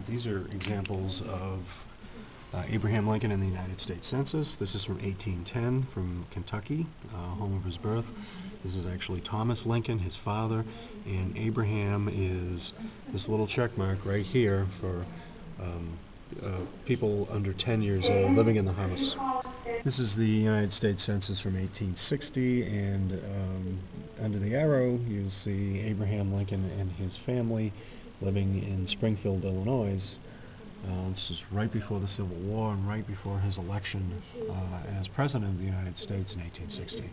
These are examples of Abraham Lincoln in the United States Census. This is from 1810 from Kentucky, home of his birth. This is actually Thomas Lincoln, his father, and Abraham is this little check mark right here for people under 10 years old living in the house. This is the United States Census from 1860, and under the arrow you'll see Abraham Lincoln and his family living in Springfield, Illinois. This is right before the Civil War and right before his election as President of the United States in 1860.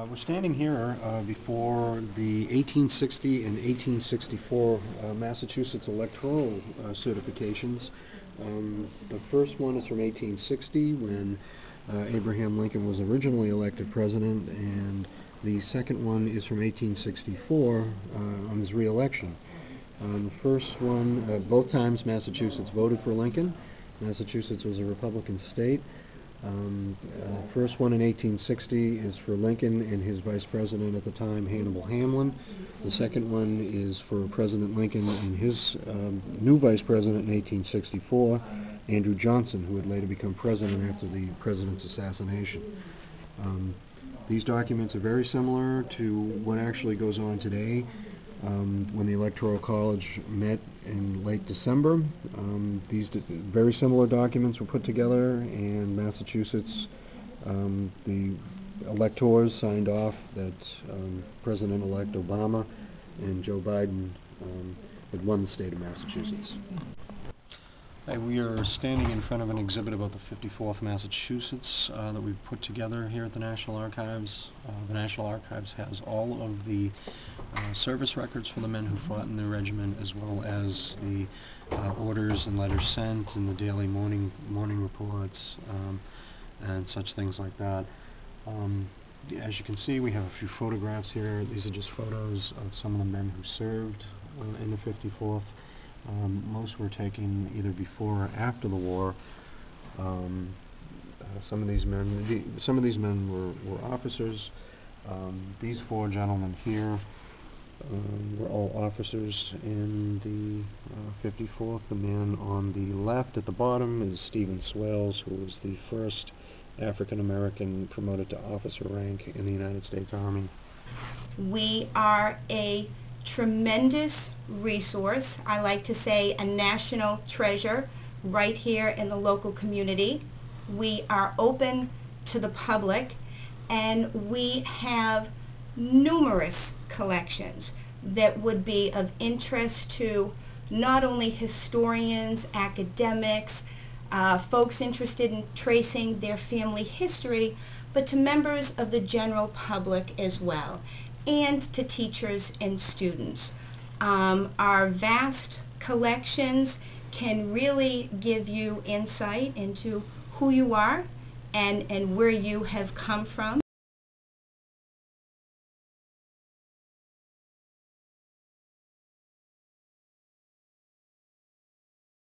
We're standing here before the 1860 and 1864 Massachusetts electoral certifications. The first one is from 1860 when Abraham Lincoln was originally elected president, and the second one is from 1864 on his re-election. The first one, both times Massachusetts voted for Lincoln. Massachusetts was a Republican state. First one in 1860 is for Lincoln and his vice president at the time, Hannibal Hamlin. The second one is for President Lincoln and his new vice president in 1864, Andrew Johnson, who would later become president after the president's assassination. These documents are very similar to what actually goes on today. When the Electoral College met in late December, these very similar documents were put together, and Massachusetts, the electors signed off that President-elect Obama and Joe Biden had won the state of Massachusetts. We are standing in front of an exhibit about the 54th Massachusetts that we've put together here at the National Archives. The National Archives has all of the service records for the men who fought in the regiment, as well as the orders and letters sent and the daily morning reports and such things like that. As you can see, we have a few photographs here. These are just photos of some of the men who served in the 54th. Most were taken either before or after the war. Some of these men were officers. These four gentlemen here were all officers in the 54th. The man on the left at the bottom is Stephen Swales, who was the first African American promoted to officer rank in the United States Army. We are a tremendous resource. I like to say a national treasure right here in the local community. We are open to the public, and we have numerous collections that would be of interest to not only historians, academics, folks interested in tracing their family history, but to members of the general public as well, and to teachers and students. Our vast collections can really give you insight into who you are and where you have come from.